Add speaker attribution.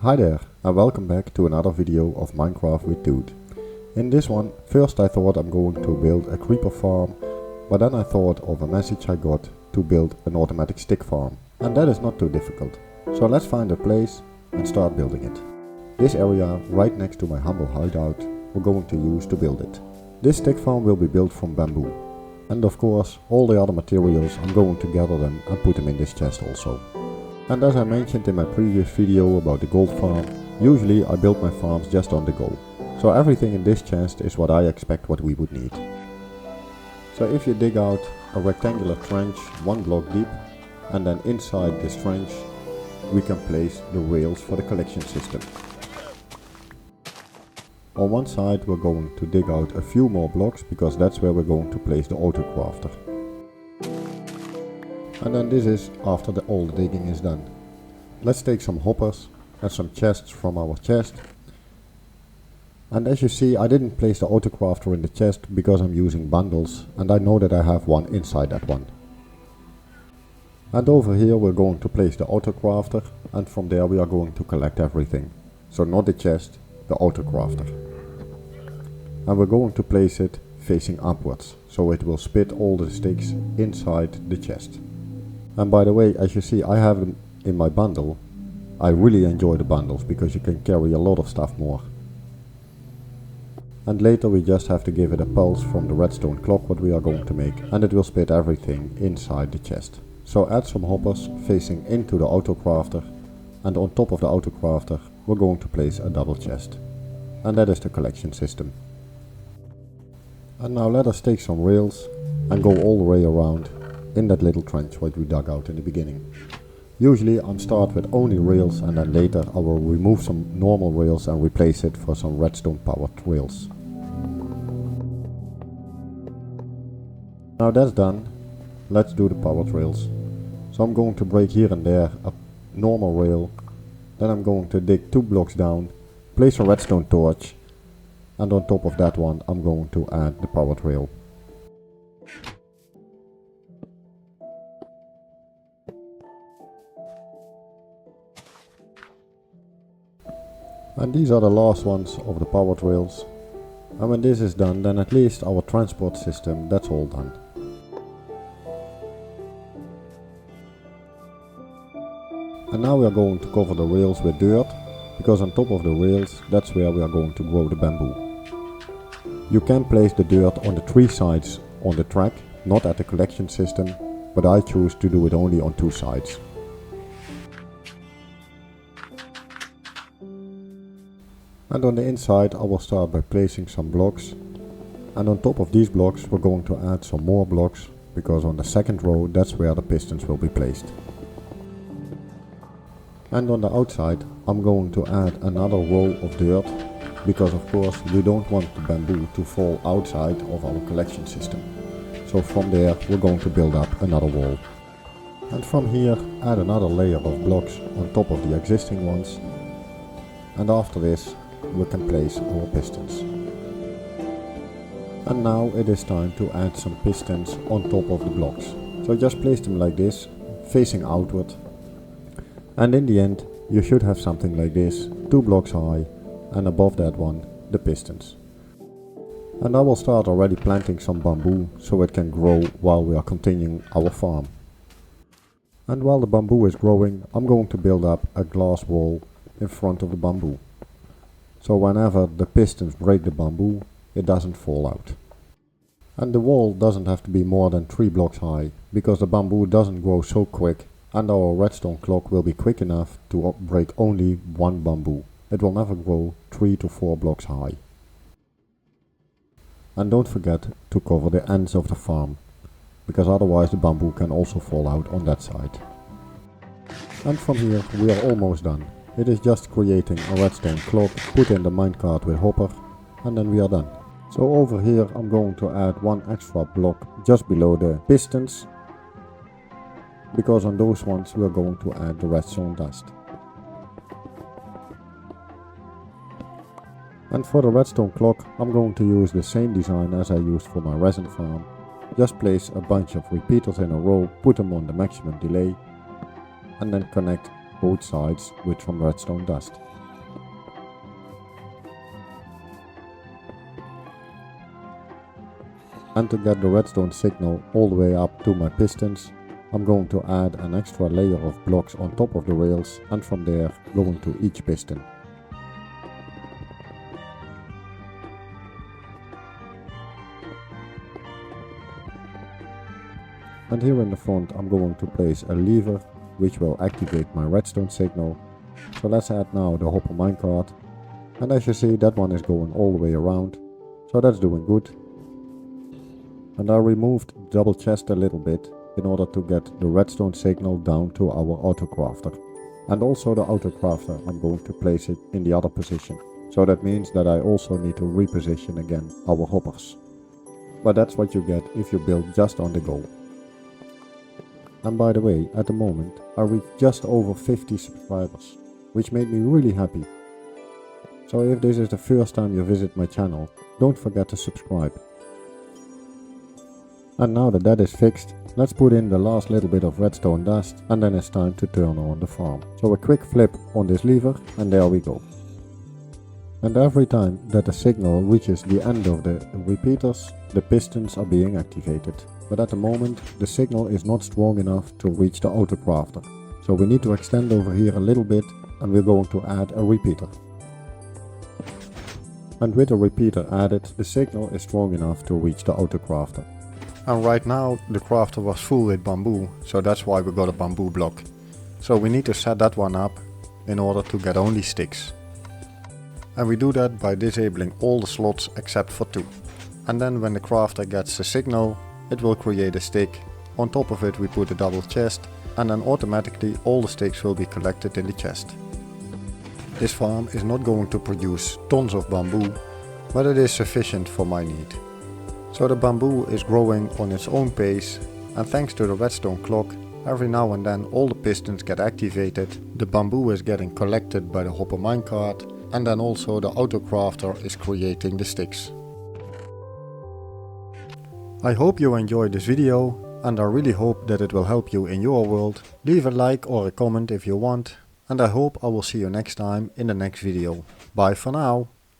Speaker 1: Hi there and welcome back to another video of Minecraft with Toot. In this one, first I thought I'm going to build a creeper farm, but then I thought of a message I got to build an automatic stick farm, and that is not too difficult. So let's find a place and start building it. This area right next to my humble hideout we're going to use to build it. This stick farm will be built from bamboo, and of course all the other materials I'm going to gather them and put them in this chest also. And as I mentioned in my previous video about the gold farm, usually I build my farms just on the go. So everything in this chest is what I expect what we would need. So if you dig out a rectangular trench 1 block deep, and then inside this trench we can place the rails for the collection system. On one side we're going to dig out a few more blocks because that's where we're going to place the auto crafter. And then this is after all the digging is done. Let's take some hoppers and some chests from our chest. And as you see, I didn't place the auto crafter in the chest because I'm using bundles and I know that I have one inside that one. And over here we're going to place the auto crafter, and from there we are going to collect everything. So not the chest, the auto crafter. And we're going to place it facing upwards, so it will spit all the sticks inside the chest. And by the way, as you see, I have them in my bundle. I really enjoy the bundles because you can carry a lot of stuff more. And later we just have to give it a pulse from the redstone clock what we are going to make, and it will spit everything inside the chest. So add some hoppers facing into the auto crafter, and on top of the auto crafter we're going to place a double chest. And that is the collection system. And now let us take some rails and go all the way around in that little trench what we dug out in the beginning. Usually I start with only rails, and then later I will remove some normal rails and replace it for some redstone powered rails. Now that's done, let's do the powered rails. So I'm going to break here and there a normal rail, then I'm going to dig 2 blocks down, place a redstone torch, and on top of that one I'm going to add the powered rail. And these are the last ones of the powered rails. And when this is done, then at least our transport system, that's all done. And now we are going to cover the rails with dirt, because on top of the rails, that's where we are going to grow the bamboo. You can place the dirt on the 3 sides on the track, not at the collection system, but I choose to do it only on 2 sides. And on the inside I will start by placing some blocks, and on top of these blocks we're going to add some more blocks, because on the second row that's where the pistons will be placed. And on the outside I'm going to add another row of dirt, because of course we don't want the bamboo to fall outside of our collection system. So from there we're going to build up another wall. And from here add another layer of blocks on top of the existing ones, and after this we can place our pistons. And now it is time to add some pistons on top of the blocks. So just place them like this, facing outward. And in the end you should have something like this, 2 blocks high, and above that one the pistons. And I will start already planting some bamboo so it can grow while we are continuing our farm. And while the bamboo is growing, I'm going to build up a glass wall in front of the bamboo. So whenever the pistons break the bamboo, it doesn't fall out. And the wall doesn't have to be more than 3 blocks high, because the bamboo doesn't grow so quick, and our redstone clock will be quick enough to break only 1 bamboo. It will never grow 3 to 4 blocks high. And don't forget to cover the ends of the farm, because otherwise the bamboo can also fall out on that side. And from here we are almost done. It is just creating a redstone clock, put in the minecart with hopper, and then we are done. So over here I'm going to add 1 extra block just below the pistons, because on those ones we are going to add the redstone dust. And for the redstone clock I'm going to use the same design as I used for my resin farm. Just place a bunch of repeaters in a row, put them on the maximum delay, and then connect both sides with some redstone dust. And to get the redstone signal all the way up to my pistons, I'm going to add an extra layer of blocks on top of the rails and from there going to each piston. And here in the front I'm going to place a lever which will activate my redstone signal. So let's add now the hopper minecart. And as you see, that one is going all the way around, so that's doing good. And I removed the double chest a little bit in order to get the redstone signal down to our autocrafter. And also the autocrafter, I'm going to place it in the other position. So that means that I also need to reposition again our hoppers. But that's what you get if you build just on the go. And by the way, at the moment I reached just over 50 subscribers, which made me really happy. So if this is the first time you visit my channel, don't forget to subscribe. And now that is fixed, let's put in the last little bit of redstone dust and then it's time to turn on the farm. So a quick flip on this lever and there we go. And every time that the signal reaches the end of the repeaters, the pistons are being activated. But at the moment the signal is not strong enough to reach the autocrafter. So we need to extend over here a little bit and we're going to add a repeater. And with the repeater added, the signal is strong enough to reach the autocrafter. And right now the crafter was full with bamboo, so that's why we got a bamboo block. So we need to set that one up in order to get only sticks. And we do that by disabling all the slots except for 2. And then when the crafter gets the signal, it will create a stick. On top of it we put a double chest, and then automatically all the sticks will be collected in the chest. This farm is not going to produce tons of bamboo, but it is sufficient for my need. So the bamboo is growing on its own pace, and thanks to the redstone clock, every now and then all the pistons get activated, the bamboo is getting collected by the hopper minecart, and then also the autocrafter is creating the sticks. I hope you enjoyed this video, and I really hope that it will help you in your world. Leave a like or a comment if you want, and I hope I will see you next time in the next video. Bye for now.